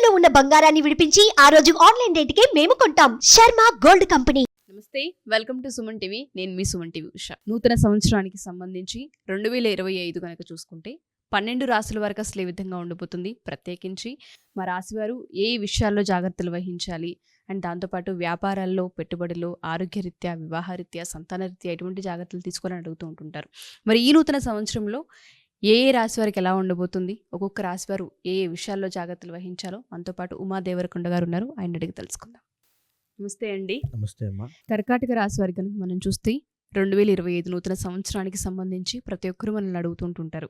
తాకట్టులో ఉన్న బంగారాన్ని విడిపించి ఆ రోజు ఆన్లైన్ రేటుకే మేము కొంటాం. Sharma gold company. నమస్తే, వెల్కమ్ టు సుమన్ టీవీ. నేను మీ సుమన్ టీవీ ఉష. నూతన సంవత్సరానికి సంబంధించి 2025 కనుక చూసుకుంటే 12 రాశుల వరకు అసలు ఏ విధంగా ఉండబోతుంది, ప్రత్యేకించి మా రాశివారు ఏ విషయాల్లో జాగ్రత్తలు వహించాలి అండ్ దాంతోపాటు వ్యాపారాల్లో, పెట్టుబడులు, ఆరోగ్యరీత్యా, వివాహరీత్యా, సంతానరీత్యా ఎటువంటి జాగ్రత్తలు తీసుకోవాలని అడుగుతూ ఉంటుంటారు. మరి ఈ నూతన సంవత్సరంలో ఏ రాశి వారికి ఎలా ఉండబోతుంది, ఒక్కొక్క రాశి వారు ఏ విషయాల్లో జాగ్రత్తలు వహించాలో మనతో పాటు ఉమా దేవరకొండ గారు ఉన్నారు, ఆయన అడిగి తెలుసుకుందాం. నమస్తే అండి. నమస్తే అమ్మా. కర్కాటక రాశి వారి కనుక మనం చూస్తే 2025 నూతన సంవత్సరానికి సంబంధించి ప్రతి ఒక్కరూ మనల్ని అడుగుతుంటుంటారు.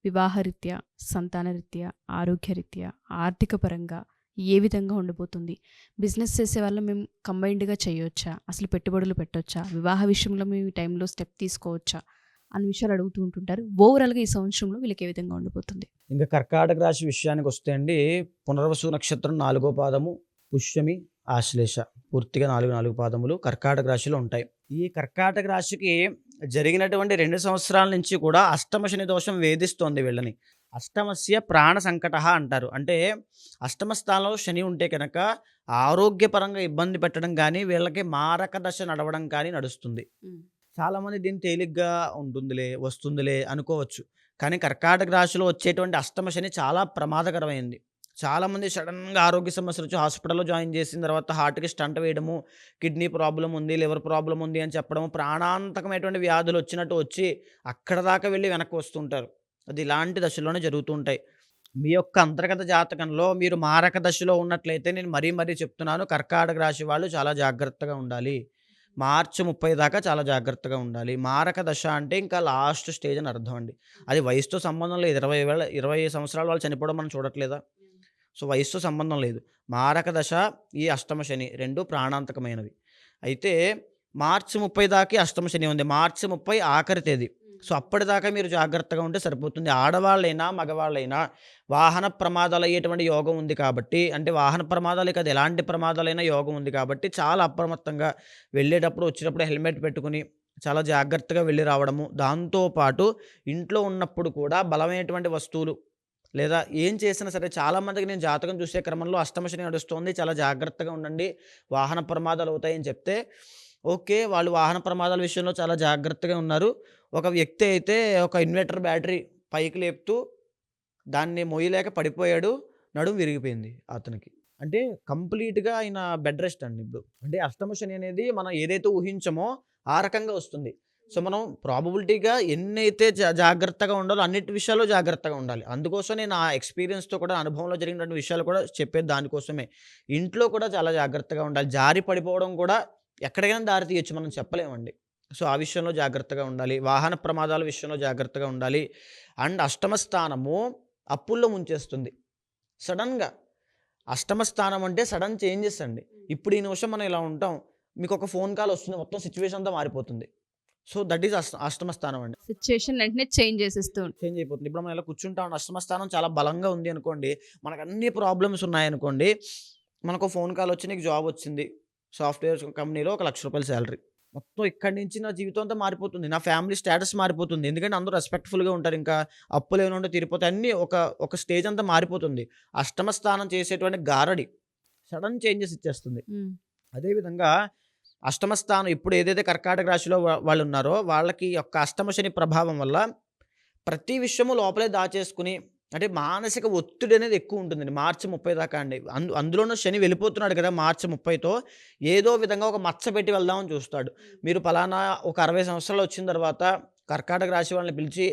వివాహరీత్యా, సంతానరీత్యా, ఆరోగ్యరీత్యా, ఆర్థిక పరంగా ఏ విధంగా ఉండబోతుంది, బిజినెస్ చేసే వల్ల మేము కంబైన్డ్గా చేయొచ్చా, అసలు పెట్టుబడులు పెట్టొచ్చా, వివాహ విషయంలో మేము ఈ టైంలో స్టెప్ తీసుకోవచ్చా అన్న విషయాలు అడుగుతూ ఉంటుంటారు. ఓవరాల్గా ఈ సంవత్సరంలో వీళ్ళకి ఏ విధంగా ఉండబోతుంది? ఇంకా కర్కాటక రాశి విషయానికి వస్తే అండి, పునర్వసు నక్షత్రం 4వ పాదము, పుష్యమి, ఆశ్లేష పూర్తిగా 4 పాదములు కర్కాటక రాశిలో ఉంటాయి. ఈ కర్కాటక రాశికి జరిగినటువంటి 2 సంవత్సరాల నుంచి కూడా అష్టమ శని దోషం వేధిస్తోంది వీళ్ళని. అష్టమస్య ప్రాణ సంకట అంటారు. అంటే అష్టమ స్థానంలో శని ఉంటే కనుక ఆరోగ్యపరంగా ఇబ్బంది పెట్టడం కానీ, వీళ్ళకి మారక దశ నడవడం కానీ నడుస్తుంది. చాలామంది దీన్ని తేలిగ్గా ఉంటుందిలే, వస్తుందిలే అనుకోవచ్చు. కానీ కర్కాటక రాశిలో వచ్చేటువంటి అష్టమ శని చాలా ప్రమాదకరమైంది. చాలామంది సడన్గా ఆరోగ్య సమస్యలు వచ్చి హాస్పిటల్లో జాయిన్ చేసిన తర్వాత హార్ట్కి స్టంట్ వేయడము, కిడ్నీ ప్రాబ్లం ఉంది, లివర్ ప్రాబ్లం ఉంది అని చెప్పడము, ప్రాణాంతకమైనటువంటి వ్యాధులు వచ్చినట్టు వచ్చి అక్కడ దాకా వెళ్ళి వెనక్కి వస్తుంటారు. అది ఇలాంటి దశలోనే జరుగుతూ ఉంటాయి. మీ యొక్క అంతర్గత జాతకంలో మీరు మారక దశలో ఉన్నట్లయితే నేను మరీ చెప్తున్నాను, కర్కాటక రాశి వాళ్ళు చాలా జాగ్రత్తగా ఉండాలి. మార్చి 30 దాకా చాలా జాగ్రత్తగా ఉండాలి. మారక దశ అంటే ఇంకా లాస్ట్ స్టేజ్ అని అర్థం అండి. అది వయసుతో సంబంధం లేదు. 20 సంవత్సరాల వాళ్ళు చనిపోవడం మనం చూడట్లేదా? సో వయసుతో సంబంధం లేదు. మారక దశ, ఈ అష్టమ శని 2 ప్రాణాంతకమైనవి. అయితే మార్చి 30 దాకా అష్టమ శని ఉంది. మార్చి 30 ఆఖరి తేదీ. సో అప్పటిదాకా మీరు జాగ్రత్తగా ఉంటే సరిపోతుంది. ఆడవాళ్ళైనా మగవాళ్ళైనా వాహన ప్రమాదాలు అయ్యేటువంటి యోగం ఉంది కాబట్టి, అంటే వాహన ప్రమాదాలు కాదు, ఎలాంటి ప్రమాదాలైనా యోగం ఉంది కాబట్టి చాలా అప్రమత్తంగా వెళ్ళేటప్పుడు, వచ్చేటప్పుడు హెల్మెట్ పెట్టుకుని చాలా జాగ్రత్తగా వెళ్ళి రావడము. దాంతోపాటు ఇంట్లో ఉన్నప్పుడు కూడా బలమైనటువంటి వస్తువులు లేదా ఏం చేసినా సరే, చాలామందికి నేను జాతకం చూసే క్రమంలో అష్టమ శని నడుస్తుంది, చాలా జాగ్రత్తగా ఉండండి, వాహన ప్రమాదాలు అవుతాయని చెప్తే ఓకే, వాళ్ళు వాహన ప్రమాదాల విషయంలో చాలా జాగ్రత్తగా ఉన్నారు. ఒక వ్యక్తి అయితే ఒక ఇన్వర్టర్ బ్యాటరీ పైకి లేపుతూ దాన్ని మొయ్యలేక పడిపోయాడు, నడుము విరిగిపోయింది అతనికి. అంటే కంప్లీట్గా ఆయన బెడ్ రెస్ట్ అండి ఇప్పుడు. అంటే అష్టమ శని అనేది మనం ఏదైతే ఊహించమో ఆ రకంగా వస్తుంది. సో మనం ప్రాబబిలిటీగా ఎన్నైతే జాగ్రత్తగా ఉండాలో అన్నిటి విషయాల్లో జాగ్రత్తగా ఉండాలి. అందుకోసం నేను ఆ ఎక్స్పీరియన్స్తో కూడా, అనుభవంలో జరిగినటువంటి విషయాలు కూడా చెప్పేది దానికోసమే. ఇంట్లో కూడా చాలా జాగ్రత్తగా ఉండాలి. జారి పడిపోవడం కూడా ఎక్కడికైనా దారి తీయచ్చు, మనం చెప్పలేమండి. సో ఆ విషయంలో జాగ్రత్తగా ఉండాలి. వాహన ప్రమాదాల విషయంలో జాగ్రత్తగా ఉండాలి. అండ్ అష్టమ స్థానము అప్పుల్లో ముంచేస్తుంది సడన్గా. అష్టమ స్థానం అంటే సడన్ చేంజెస్ అండి. ఇప్పుడు ఈ నిమిషం మనం ఇలా ఉంటాం, మీకు ఒక ఫోన్ కాల్ వస్తుంది, మొత్తం సిచ్యువేషన్ అంతా మారిపోతుంది. సో దట్ ఈస్ అష్టమ స్థానం అండి. సిచ్యుయేషన్ వెంటనే చేంజ్ అయిపోతుంది. ఇప్పుడు మనం ఇలా కూర్చుంటాం, అష్టమ స్థానం చాలా బలంగా ఉంది అనుకోండి, మనకు అన్ని ప్రాబ్లమ్స్ ఉన్నాయనుకోండి, మనకు ఫోన్ కాల్ వచ్చి నీకు జాబ్ వచ్చింది, సాఫ్ట్వేర్ కంపెనీలో 1 లక్ష రూపాయల శాలరీ, మొత్తం ఇక్కడి నుంచి నా జీవితం అంతా మారిపోతుంది, నా ఫ్యామిలీ స్టేటస్ మారిపోతుంది. ఎందుకంటే అందరూ రెస్పెక్ట్ఫుల్గా ఉంటారు, ఇంకా అప్పులు ఏమైనా ఉంటే తీరిపోతాయి, అన్నీ ఒక స్టేజ్ అంతా మారిపోతుంది. అష్టమ స్థానం చేసేటువంటి గారడి సడన్ చేంజెస్ ఇచ్చేస్తుంది. అదేవిధంగా అష్టమ స్థానం ఇప్పుడు ఏదైతే కర్కాటక రాశిలో వాళ్ళు ఉన్నారో వాళ్ళకి యొక్క అష్టమ శని ప్రభావం వల్ల ప్రతి విషయము లోపలే దాచేసుకుని, అంటే మానసిక ఒత్తిడి అనేది ఎక్కువ ఉంటుందండి మార్చి 30 దాకా అండి. అందులోనూ శని వెళ్ళిపోతున్నాడు కదా మార్చి 30తో, ఏదో విధంగా ఒక మచ్చ పెట్టి వెళ్దామని చూస్తాడు. మీరు పలానా ఒక 60 సంవత్సరాలు వచ్చిన తర్వాత కర్కాటక రాశి వాళ్ళని పిలిచి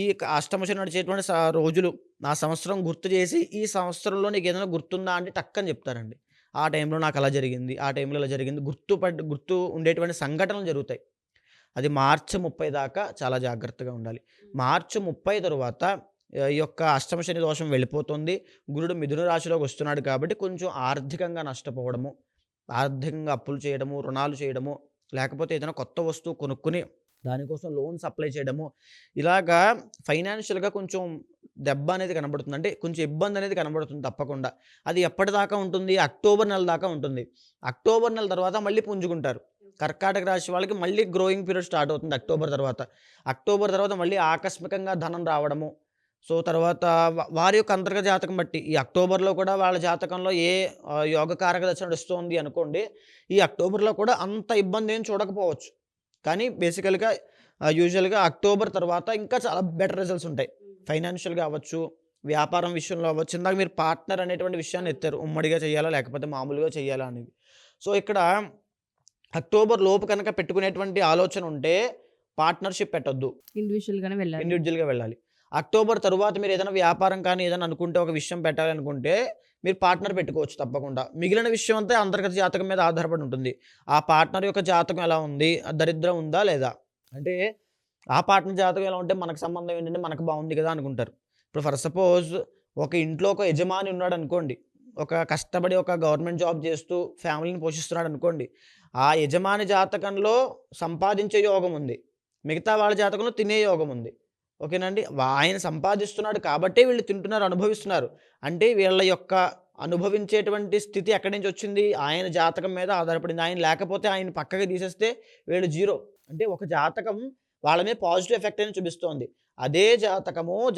ఈ అష్టమ శని నడిచేటువంటి రోజులు నా సంవత్సరం గుర్తు చేసి, ఈ సంవత్సరంలో నీకు ఏదైనా గుర్తుందా అంటే టక్కని చెప్తారండి. ఆ టైంలో నాకు అలా జరిగింది, ఆ టైంలో ఇలా జరిగింది, గుర్తు ఉండేటువంటి సంఘటనలు జరుగుతాయి. అది మార్చి 30 దాకా చాలా జాగ్రత్తగా ఉండాలి. మార్చి 30 తరువాత ఈ యొక్క అష్టమ శని దోషం వెళ్ళిపోతుంది. గురుడు మిథున రాశిలోకి వస్తున్నాడు కాబట్టి కొంచెం ఆర్థికంగా నష్టపోవడము, ఆర్థికంగా అప్పులు చేయడము, రుణాలు చేయడము, లేకపోతే ఏదైనా కొత్త వస్తువు కొనుక్కుని దానికోసం లోన్స్ అప్లై చేయడము, ఇలాగా ఫైనాన్షియల్గా కొంచెం దెబ్బ అనేది కనబడుతుంది. అంటే కొంచెం ఇబ్బంది అనేది కనబడుతుంది తప్పకుండా. అది ఎప్పటిదాకా ఉంటుంది? అక్టోబర్ నెల దాకా ఉంటుంది. అక్టోబర్ నెల తర్వాత మళ్ళీ పుంజుకుంటారు. కర్కాటక రాశి వాళ్ళకి మళ్ళీ గ్రోయింగ్ పీరియడ్ స్టార్ట్ అవుతుంది అక్టోబర్ తర్వాత. అక్టోబర్ తర్వాత మళ్ళీ ఆకస్మికంగా ధనం రావడము, సో తర్వాత వారి యొక్క అంతర్గత జాతకం బట్టి ఈ అక్టోబర్లో కూడా వాళ్ళ జాతకంలో ఏ యోగకారక దశ నడుస్తుంది అనుకోండి, ఈ అక్టోబర్లో కూడా అంత ఇబ్బంది ఏం చూడకపోవచ్చు. కానీ బేసికల్గా యూజువల్గా అక్టోబర్ తర్వాత ఇంకా చాలా బెటర్ రిజల్ట్స్ ఉంటాయి. ఫైనాన్షియల్గా అవ్వచ్చు, వ్యాపారం విషయంలో అవ్వచ్చు. ఇందాక మీరు పార్ట్నర్ అనేటువంటి విషయాన్ని ఎత్తారు, ఉమ్మడిగా చేయాలా లేకపోతే మామూలుగా చేయాలా అనేది. సో ఇక్కడ అక్టోబర్ లోపు కనుక పెట్టుకునేటువంటి ఆలోచన ఉంటే పార్ట్నర్షిప్ పెట్టొద్దు, ఇండివిజువల్గానే వెళ్ళాలి. ఇండివిజువల్గా వెళ్ళాలి. అక్టోబర్ తరువాత మీరు ఏదైనా వ్యాపారం కానీ ఏదైనా అనుకుంటే, ఒక విషయం పెట్టాలి అనుకుంటే మీరు పార్ట్నర్ పెట్టుకోవచ్చు తప్పకుండా. మిగిలిన విషయం అంతా అంతర్గత జాతకం మీద ఆధారపడి ఉంటుంది. ఆ పార్ట్నర్ యొక్క జాతకం ఎలా ఉంది, దరిద్రం ఉందా లేదా, అంటే ఆ పార్ట్నర్ జాతకం ఎలా ఉంటే మనకు సంబంధం ఏంటంటే మనకు బాగుంది కదా అనుకుంటారు. ఇప్పుడు ఫర్ సపోజ్ ఒక ఇంట్లో ఒక యజమాని ఉన్నాడు అనుకోండి, ఒక కష్టపడి ఒక గవర్నమెంట్ జాబ్ చేస్తూ ఫ్యామిలీని పోషిస్తున్నాడు అనుకోండి, ఆ యజమాని జాతకంలో సంపాదించే యోగం ఉంది, మిగతా వాళ్ళ జాతకంలో తినే యోగం ఉంది. ఓకేనండి. ఆయన సంపాదిస్తున్నాడు కాబట్టే వీళ్ళు తింటున్నారు, అనుభవిస్తున్నారు. అంటే వీళ్ళ యొక్క అనుభవించేటువంటి స్థితి ఎక్కడి నుంచి వచ్చింది, ఆయన జాతకం మీద ఆధారపడింది. ఆయన లేకపోతే ఆయన పక్కకి తీసేస్తే వీళ్ళు జీరో. అంటే ఒక జాతకం వాళ్ళ మీద పాజిటివ్ ఎఫెక్ట్ అని చూపిస్తోంది. అదే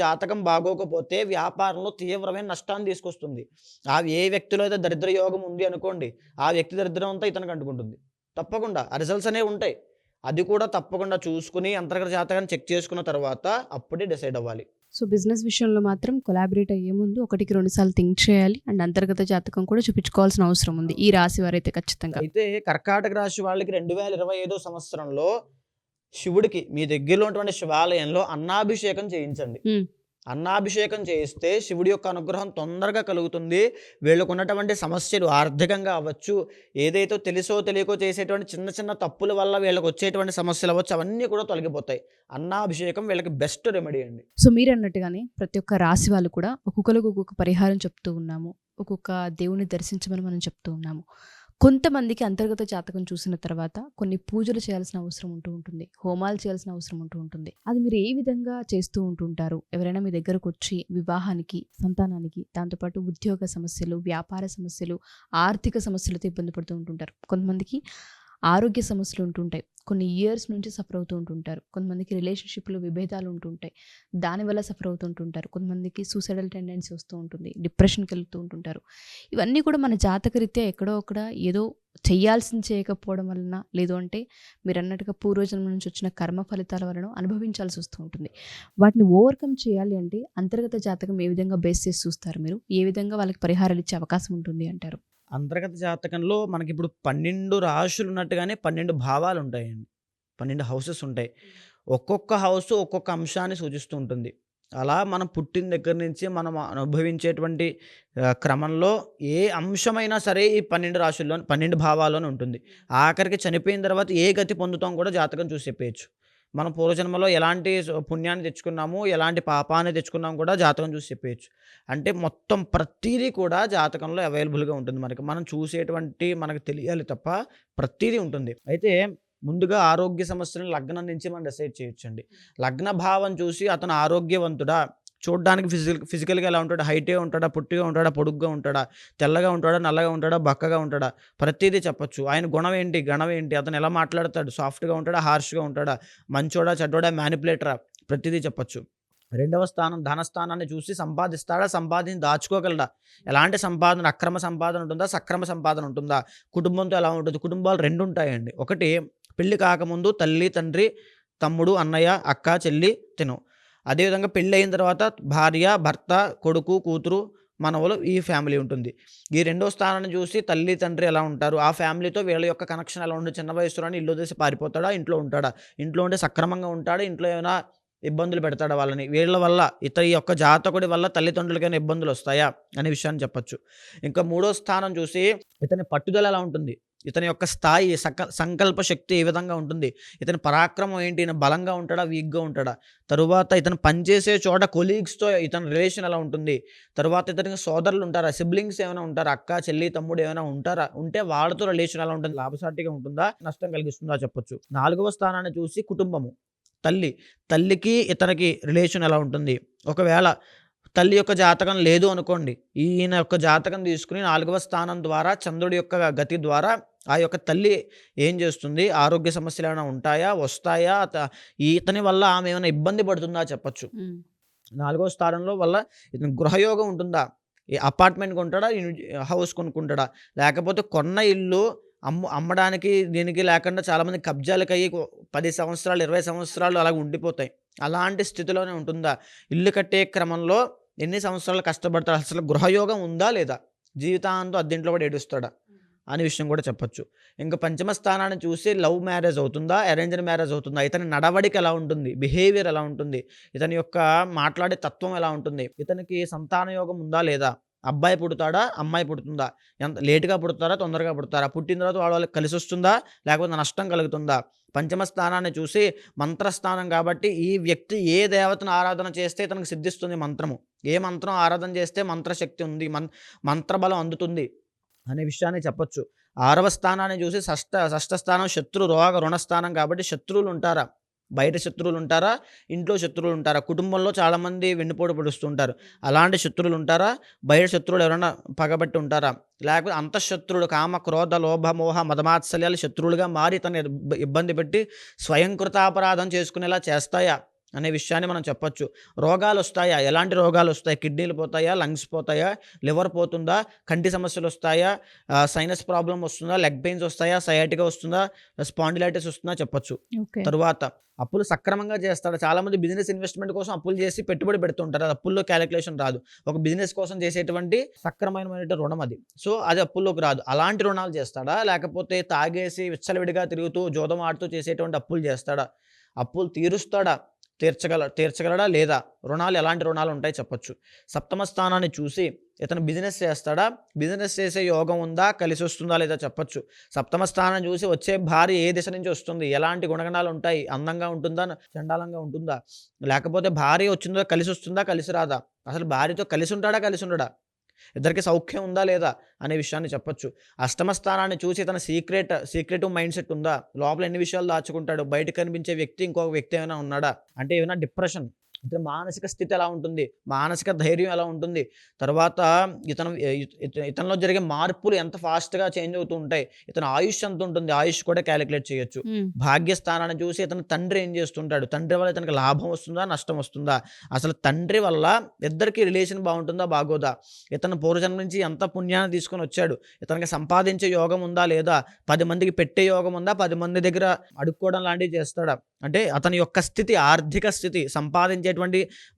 జాతకం బాగోకపోతే వ్యాపారంలో తీవ్రమైన నష్టాన్ని తీసుకొస్తుంది. ఏ వ్యక్తిలో అయితే దరిద్ర యోగం ఉంది అనుకోండి, ఆ వ్యక్తి దరిద్రం అంతా ఇతనికి అంటుకుంటుంది. తప్పకుండా ఆ రిజల్ట్స్ అనేవి ఉంటాయి. అది కూడా తప్పకుండా చూసుకుని అంతర్గత జాతకాన్ని చెక్ చేసుకున్న తర్వాత అప్పుడే డిసైడ్ అవ్వాలి. సో బిజినెస్ విషయంలో మాత్రం కొలాబరేట్ అయ్యే ముందు 1-2 సార్లు థింక్ చేయాలి. అండ్ అంతర్గత జాతకం కూడా చూపించుకోవాల్సిన అవసరం ఉంది ఈ రాశి వారైతే ఖచ్చితంగా. అయితే కర్కాటక రాశి వాళ్ళకి 2025 సంవత్సరంలో శివుడికి మీ దగ్గరలో ఉన్నటువంటి శివాలయంలో అన్నాభిషేకం చేయించండి. అన్నాభిషేకం చేయిస్తే శివుడి యొక్క అనుగ్రహం తొందరగా కలుగుతుంది. వీళ్ళకు ఉన్నటువంటి సమస్యలు ఆర్థికంగా అవ్వచ్చు, ఏదైతే తెలుసో తెలియకో చేసేటువంటి చిన్న చిన్న తప్పుల వల్ల వీళ్ళకి వచ్చేటువంటి సమస్యలు అవ్వచ్చు, అవన్నీ కూడా తొలగిపోతాయి. అన్నాభిషేకం వీళ్ళకి బెస్ట్ రెమెడీ అండి. సో మీరు అన్నట్టుగానే ప్రతి ఒక్క రాశి వాళ్ళు కూడా ఒక్కొక్కరికి ఒక్కొక్క పరిహారం చెప్తూ ఉన్నాము, ఒక్కొక్క దేవుని దర్శించమని మనం చెప్తూ ఉన్నాము. కొంతమందికి అంతర్గత జాతకం చూసిన తర్వాత కొన్ని పూజలు చేయాల్సిన అవసరం ఉంటూ ఉంటుంది, హోమాలు చేయాల్సిన అవసరం ఉంటూ ఉంటుంది. అది మీరు ఏ విధంగా చేస్తూ ఉంటుంటారు? ఎవరైనా మీ దగ్గరకు వచ్చి వివాహానికి, సంతానానికి, దాంతోపాటు ఉద్యోగ సమస్యలు, వ్యాపార సమస్యలు, ఆర్థిక సమస్యలతో ఇబ్బంది పడుతూ ఉంటుంటారు. కొంతమందికి ఆరోగ్య సమస్యలు ఉంటుంటాయి, కొన్ని ఇయర్స్ నుంచి సఫర్ అవుతూ ఉంటుంటారు. కొంతమందికి రిలేషన్షిప్లో విభేదాలు ఉంటుంటాయి, దానివల్ల సఫర్ అవుతుంటుంటారు. కొంతమందికి సూసైడల్ టెండెన్సీ వస్తూ ఉంటుంది, డిప్రెషన్కి వెళ్తూ ఉంటుంటారు. ఇవన్నీ కూడా మన జాతకరీత్యా ఎక్కడో అక్కడ ఏదో చేయాల్సింది చేయకపోవడం వలన, లేదు అంటే మీరు అన్నట్టుగా పూర్వజన్మ నుంచి వచ్చిన కర్మ ఫలితాల వలన అనుభవించాల్సి వస్తూ ఉంటుంది. వాటిని ఓవర్కమ్ చేయాలి అంటే అంతర్గత జాతకం ఏ విధంగా బేస్ చేసి చూస్తారు మీరు? ఏ విధంగా వాళ్ళకి పరిహారాలు ఇచ్చే అవకాశం ఉంటుంది అంటారు? అంతర్గత జాతకంలో మనకి ఇప్పుడు 12 రాశులు ఉన్నట్టుగానే 12 భావాలు ఉంటాయండి, 12 హౌసెస్ ఉంటాయి. ఒక్కొక్క హౌస్ ఒక్కొక్క అంశాన్ని సూచిస్తూ ఉంటుంది. అలా మనం పుట్టిన దగ్గర నుంచి మనం అనుభవించేటువంటి క్రమంలో ఏ అంశమైనా సరే ఈ 12 రాశుల్లో 12 భావాల్లోనే ఉంటుంది. ఆఖరికి చనిపోయిన తర్వాత ఏ గతి పొందుతాం కూడా జాతకం చూసి చెప్పేయచ్చు. మనం పూర్వజన్మలో ఎలాంటి పుణ్యాన్ని తెచ్చుకున్నాము, ఎలాంటి పాపాన్ని తెచ్చుకున్నాము కూడా జాతకం చూసి చెప్పేయచ్చు. అంటే మొత్తం ప్రతిదీ కూడా జాతకంలో అవైలబుల్గా ఉంటుంది. మనం చూసేటువంటి మనకు తెలియాలి తప్ప ప్రతిదీ ఉంటుంది. అయితే ముందుగా ఆరోగ్య సమస్యలను లగ్నం నుంచి మనం డిసైడ్ చేయొచ్చండి. లగ్న భావం చూసి అతను ఆరోగ్యవంతుడా, చూడడానికి ఫిజికల్గా ఎలా ఉంటాడా, హైట్గా ఉంటాడా, పొట్టిగా ఉంటాడా, పొడుగ్గా ఉంటాడా, తెల్లగా ఉంటాడా, నల్లగా ఉంటాడా, బక్కగా ఉంటాడా, ప్రతిదీ చెప్పచ్చు. ఆయన గుణం ఏంటి, గణం ఏంటి, అతను ఎలా మాట్లాడతాడు, సాఫ్ట్గా ఉంటాడా, హార్ష్గా ఉంటాడా, మంచోడా, చెడ్డోడా, మ్యానిపులేటరా, ప్రతిదీ చెప్పచ్చు. రెండవ స్థానం ధనస్థానాన్ని చూసి సంపాదిస్తాడా, సంపాదించి దాచుకోగలడా, ఎలాంటి సంపాదన, అక్రమ సంపాదన ఉంటుందా, సక్రమ సంపాదన ఉంటుందా, కుటుంబంతో ఎలా ఉంటుంది. కుటుంబాలు 2 ఉంటాయండి. ఒకటి పెళ్లి కాకముందు తల్లి, తండ్రి, తమ్ముడు, అన్నయ్య, అక్క, చెల్లి, తిను. అదేవిధంగా పెళ్ళి అయిన తర్వాత భార్య, భర్త, కొడుకు, కూతురు, మనవలు, ఈ ఫ్యామిలీ ఉంటుంది. ఈ రెండో స్థానాన్ని చూసి తల్లి, తండ్రి ఎలా ఉంటారు, ఆ ఫ్యామిలీతో వీళ్ళ యొక్క కనెక్షన్ ఎలా ఉంటుంది. చిన్న వయసులోనే ఇల్లు వదిలేసి పారిపోతాడా, ఇంట్లో ఉంటాడా, ఇంట్లో ఉంటే సక్రమంగా ఉంటాడా, ఇంట్లో ఏమైనా ఇబ్బందులు పెడతాడా వాళ్ళని, వీళ్ళ వల్ల ఈ యొక్క జాతకుడి వల్ల తల్లిదండ్రులకైనా ఇబ్బందులు వస్తాయా అనే విషయాన్ని చెప్పచ్చు. ఇంకా మూడో స్థానం చూసి ఇతని పట్టుదల ఎలా ఉంటుంది, ఇతని యొక్క స్థాయి, సంకల్ప శక్తి ఏ విధంగా ఉంటుంది, ఇతని పరాక్రమం ఏంటి, ఈయన బలంగా ఉంటాడా, వీక్గా ఉంటాడా, తరువాత ఇతను పనిచేసే చోట కొలీగ్స్తో ఇతని రిలేషన్ ఎలా ఉంటుంది, తరువాత ఇతనికి సోదరులు ఉంటారా, సిబ్లింగ్స్ ఏమైనా ఉంటారా, అక్క, చెల్లి, తమ్ముడు ఏమైనా ఉంటారా, ఉంటే వాళ్ళతో రిలేషన్ ఎలా ఉంటుంది, లాభసాటిగా ఉంటుందా, నష్టం కలిగిస్తుందా చెప్పొచ్చు. 4వ స్థానాన్ని చూసి కుటుంబము, తల్లికి ఇతనికి రిలేషన్ ఎలా ఉంటుంది. ఒకవేళ తల్లి యొక్క జాతకం లేదు అనుకోండి, ఈయన యొక్క జాతకం తీసుకుని 4వ స్థానం ద్వారా చంద్రుడి యొక్క గతి ద్వారా ఆ యొక్క తల్లి ఏం చేస్తుంది, ఆరోగ్య సమస్యలు ఏమైనా ఉంటాయా, వస్తాయా, ఇతని వల్ల ఆమె ఏమైనా ఇబ్బంది పడుతుందా చెప్పచ్చు. 4వ స్థానంలో వల్ల ఇతను గృహయోగం ఉంటుందా, ఈ అపార్ట్మెంట్ కొంటాడా, హౌస్ కొనుక్కుంటాడా, లేకపోతే కొన్న ఇల్లు అమ్మడానికి దీనికి లేకుండా చాలామంది కబ్జాలకు అయ్యి 10 సంవత్సరాలు 20 సంవత్సరాలు అలా ఉండిపోతాయి. అలాంటి స్థితిలోనే ఉంటుందా, ఇల్లు కట్టే క్రమంలో ఎన్ని సంవత్సరాలు కష్టపడతాడు, అసలు గృహయోగం ఉందా లేదా, జీవితాంతం అద్దెంట్లో కూడా ఏడుస్తాడా అనే విషయం కూడా చెప్పొచ్చు. ఇంకా పంచమ స్థానాన్ని చూసి లవ్ మ్యారేజ్ అవుతుందా, అరేంజ్డ్ మ్యారేజ్ అవుతుందా, ఇతని నడవడిక ఎలా ఉంటుంది, బిహేవియర్ ఎలా ఉంటుంది, ఇతని యొక్క మాట్లాడే తత్వం ఎలా ఉంటుంది, ఇతనికి సంతాన యోగం ఉందా లేదా, అబ్బాయి పుడతాడా అమ్మాయి పుడుతుందా, ఎంత లేటుగా పుడతారా తొందరగా పుడతారా, పుట్టిన తర్వాత వాళ్ళకి కలిసి వస్తుందా లేకపోతే నష్టం కలుగుతుందా. పంచమ స్థానాన్ని చూసి మంత్రస్థానం కాబట్టి ఈ వ్యక్తి ఏ దేవతను ఆరాధన చేస్తే ఇతనికి సిద్ధిస్తుంది మంత్రము, ఏ మంత్రం ఆరాధన చేస్తే మంత్రశక్తి ఉంది, మంత్రబలం అందుతుంది అనే విషయాన్ని చెప్పొచ్చు. 6వ స్థానాన్ని చూసి షష్ఠ స్థానం శత్రు రోగ రుణస్థానం కాబట్టి శత్రువులు ఉంటారా, బయట శత్రువులు ఉంటారా, ఇంట్లో శత్రువులు ఉంటారా, కుటుంబంలో చాలామంది వెన్నుపోటు పొడుస్తుంటారు, అలాంటి శత్రువులు ఉంటారా, బయట శత్రువులు ఎవరైనా పగబట్టి ఉంటారా, లేకపోతే అంతఃశత్రుడు కామ క్రోధ లోభ మోహ మదమాత్సల్యాలు శత్రువులుగా మారి తను ఇబ్బంది పెట్టి స్వయంకృతాపరాధం చేసుకునేలా చేస్తాయా అనే విషయాన్ని మనం చెప్పొచ్చు. రోగాలు వస్తాయా, ఎలాంటి రోగాలు వస్తాయి, కిడ్నీలు పోతాయా, లంగ్స్ పోతాయా, లివర్ పోతుందా, కంటి సమస్యలు వస్తాయా, సైనస్ ప్రాబ్లం వస్తుందా, లెగ్ పెయిన్స్ వస్తాయా, సయాటిగా వస్తుందా, స్పాండిలైటిస్ వస్తుందా చెప్పొచ్చు. తరువాత అప్పులు సక్రమంగా చేస్తాడు. చాలామంది బిజినెస్ ఇన్వెస్ట్మెంట్ కోసం అప్పులు చేసి పెట్టుబడి పెడుతుంటారు, అది అప్పుల్లో క్యాలిక్యులేషన్ రాదు. ఒక బిజినెస్ కోసం చేసేటువంటి సక్రమమైన రుణం అది, సో అది అప్పుల్లోకి రాదు. అలాంటి రుణాలు చేస్తాడా, లేకపోతే తాగేసి విచ్చలవిడిగా తిరుగుతూ జోదం ఆడుతూ చేసేటువంటి అప్పులు చేస్తాడా, అప్పులు తీర్చగలడా లేదా, రుణాలు ఎలాంటి రుణాలు ఉంటాయి చెప్పొచ్చు. సప్తమ స్థానాన్ని చూసి ఇతను బిజినెస్ చేస్తాడా, బిజినెస్ చేసే యోగం ఉందా, కలిసి వస్తుందా లేదా చెప్పొచ్చు. సప్తమ స్థానం చూసి వచ్చే భార్య ఏ దిశ నుంచి వస్తుంది, ఎలాంటి గుణగణాలు ఉంటాయి, అందంగా ఉంటుందా, చండాలంగా ఉంటుందా, లేకపోతే భార్య వచ్చిందో కలిసి వస్తుందా, కలిసి రాదా, అసలు భార్యతో కలిసి ఉంటాడా, కలిసి ఉండడా, ఇద్దరికి సౌఖ్యం ఉందా లేదా అనే విషయాన్ని చెప్పొచ్చు. అష్టమ స్థానాన్ని చూసి తన సీక్రెటివ్ మైండ్ సెట్ ఉందా, లోపల ఎన్ని విషయాలు దాచుకుంటాడు, బయట కనిపించే వ్యక్తి ఇంకొక వ్యక్తి ఏమైనా ఉన్నాడా, అంటే ఏమైనా డిప్రెషన్, ఇతని మానసిక స్థితి ఎలా ఉంటుంది, మానసిక ధైర్యం ఎలా ఉంటుంది, తర్వాత ఇతనిలో జరిగే మార్పులు ఎంత ఫాస్ట్గా చేంజ్ అవుతూ ఉంటాయి, ఇతని ఆయుష్ ఎంత ఉంటుంది, ఆయుష్ కూడా క్యాలిక్యులేట్ చేయొచ్చు. భాగ్యస్థానాన్ని చూసి ఇతని తండ్రి ఏం చేస్తుంటాడు, తండ్రి వల్ల ఇతనికి లాభం వస్తుందా, నష్టం వస్తుందా, అసలు తండ్రి వల్ల ఇద్దరికి రిలేషన్ బాగుంటుందా, బాగోదా, ఇతను పూర్వజన్మ నుంచి ఎంత పుణ్యాన్ని తీసుకొని వచ్చాడు, ఇతనికి సంపాదించే యోగం ఉందా లేదా, 10 మందికి పెట్టే యోగం ఉందా, 10 మంది దగ్గర అడుక్కోవడం లాంటివి చేస్తాడా, అంటే అతని యొక్క స్థితి, ఆర్థిక స్థితి, సంపాదించేటువంటి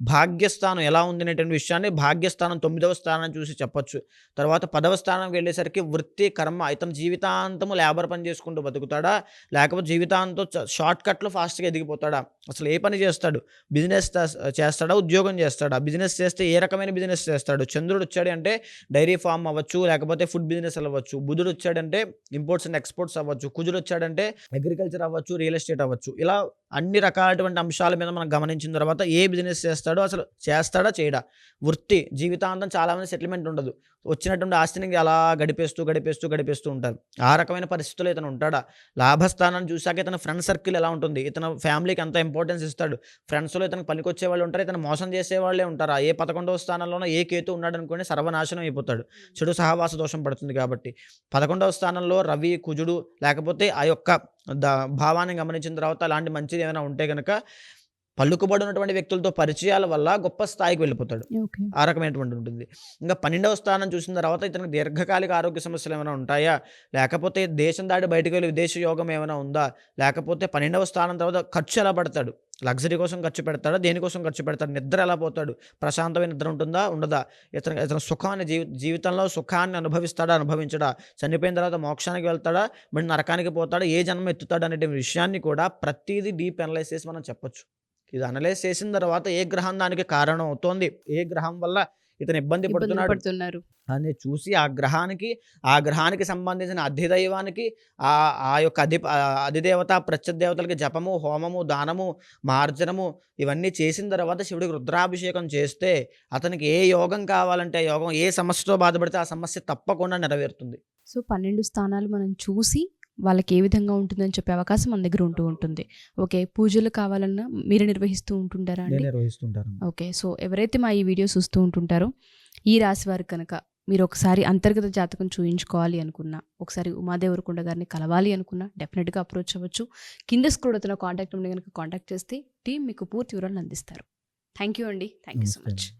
భాగ్యస్థానం ఎలా ఉంది అనేటువంటి విషయాన్ని భాగ్యస్థానం 9వ స్థానం చూసి చెప్పొచ్చు. తర్వాత 10వ స్థానంకి వెళ్ళేసరికి వృత్తి కర్మ, ఇతను జీవితాంతము లేబర్ పని చేసుకుంటూ బతుకుతాడా, లేకపోతే జీవితాంతం షార్ట్ కట్లో ఫాస్ట్గా ఎదిగిపోతాడా, అసలు ఏ పని చేస్తాడు, బిజినెస్ చేస్తాడా, ఉద్యోగం చేస్తాడా, బిజినెస్ చేస్తే ఏ రకమైన బిజినెస్ చేస్తాడు. చంద్రుడు వచ్చాడు అంటే డైరీ ఫార్మ్ అవ్వచ్చు, లేకపోతే ఫుడ్ బిజినెస్ అవ్వచ్చు. బుధుడు వచ్చాడంటే ఇంపోర్ట్స్ అండ్ ఎక్స్పోర్ట్స్ అవ్వచ్చు. కుజుడు వచ్చాడంటే అగ్రికల్చర్ అవ్వచ్చు, రియల్ ఎస్టేట్ అవ్వచ్చు. ఇలా అన్ని రకాలటువంటి అంశాల మీద మనం గమనించిన తర్వాత ఏ బిజినెస్ చేస్తాడో, అసలు చేస్తాడా చేయడా, వృత్తి జీవితాంతం చాలామంది సెటిల్మెంట్ ఉండదు, వచ్చినటువంటి ఆస్తిని అలా గడిపేస్తూ ఉంటారు. ఆ రకమైన పరిస్థితుల్లో ఇతను ఉంటాడా. లాభస్థానాన్ని చూశాక ఇతను ఫ్రెండ్ సర్కిల్ ఎలా ఉంటుంది, ఇతను ఫ్యామిలీకి ఎంత ఇంపార్టెన్స్ ఇస్తాడు, ఫ్రెండ్స్లో ఇతను పనికొచ్చే వాళ్ళు ఉంటారు, ఇతను మోసం చేసే వాళ్ళే ఉంటారు. ఏ 11వ స్థానంలోనో ఏ కేతు ఉన్నాడు అనుకోండి సర్వనాశనం అయిపోతాడు, చెడు సహవాస దోషం పడుతుంది. కాబట్టి 11వ స్థానంలో రవి కుజుడు లేకపోతే ఆ యొక్క భావాన్ని గమనించిన తర్వాత అలాంటి మంచిది ఏమైనా ఉంటే కనుక పలుకుబడి ఉన్నటువంటి వ్యక్తులతో పరిచయాల వల్ల గొప్ప స్థాయికి వెళ్ళిపోతాడు. ఆ రకమైనటువంటి ఉంటుంది. ఇంకా 12వ స్థానం చూసిన తర్వాత ఇతనికి దీర్ఘకాలిక ఆరోగ్య సమస్యలు ఏమైనా ఉంటాయా, లేకపోతే దేశం దాటి బయటకు వెళ్ళి విదేశ యోగం ఏమైనా ఉందా, లేకపోతే 12వ స్థానం తర్వాత ఖర్చు ఎలా పడతాడు, లగ్జరీ కోసం ఖర్చు పెడతాడా, దేనికోసం ఖర్చు పెడతాడు, నిద్ర ఎలా పోతాడు, ప్రశాంతమైన నిద్ర ఉంటుందా ఉండదా, ఇతను సుఖాన్ని జీవితంలో సుఖాన్ని అనుభవిస్తాడా అనుభవించడా, చనిపోయిన తర్వాత మోక్షానికి వెళ్తాడా మరి నరకానికి పోతాడా, ఏ జన్మ ఎత్తుతాడు అనే విషయాన్ని కూడా ప్రతిదీ డీప్ అనలైజ్ చేసి మనం చెప్పొచ్చు. ఇది అనలైజ్ చేసిన తర్వాత ఏ గ్రహం దానికి కారణం అవుతోంది, ఏ గ్రహం వల్ల ఇతను ఇబ్బంది పడుతున్నారు అని చూసి ఆ గ్రహానికి సంబంధించిన అధిదైవానికి ఆ యొక్క అధిదేవత ప్రత్యదేవతలకి జపము, హోమము, దానము, మార్జనము ఇవన్నీ చేసిన తర్వాత శివుడికి రుద్రాభిషేకం చేస్తే అతనికి ఏ యోగం కావాలంటే ఆ యోగం, ఏ సమస్యతో బాధపడితే ఆ సమస్య తప్పకుండా నెరవేరుతుంది. సో 12 స్థానాలు మనం చూసి వాళ్ళకి ఏ విధంగా ఉంటుందని చెప్పే అవకాశం మన దగ్గర ఉంటుంది. ఓకే, పూజలు కావాలన్నా మీరు నిర్వహిస్తూ ఉంటుంటారా అండి? నిర్వహిస్తుంటారు. ఓకే, సో ఎవరైతే మా ఈ వీడియో చూస్తూ ఉంటుంటారో ఈ రాశి వారు కనుక మీరు ఒకసారి అంతర్గత జాతకం చూయించుకోవాలి అనుకున్నా, ఒకసారి ఉమాదేవరకొండ గారిని కలవాలి అనుకున్నా డెఫినెట్గా అప్రోచ్ అవ్వచ్చు. కింద స్క్రోల్ అవుతున్న కాంటాక్ట్ నెంబర్ కనుక కాంటాక్ట్ చేస్తే టీం మీకు పూర్తి వివరాలను అందిస్తారు. థ్యాంక్ యూ అండి, థ్యాంక్ యూ సో నమస్తే మచ్. అండి.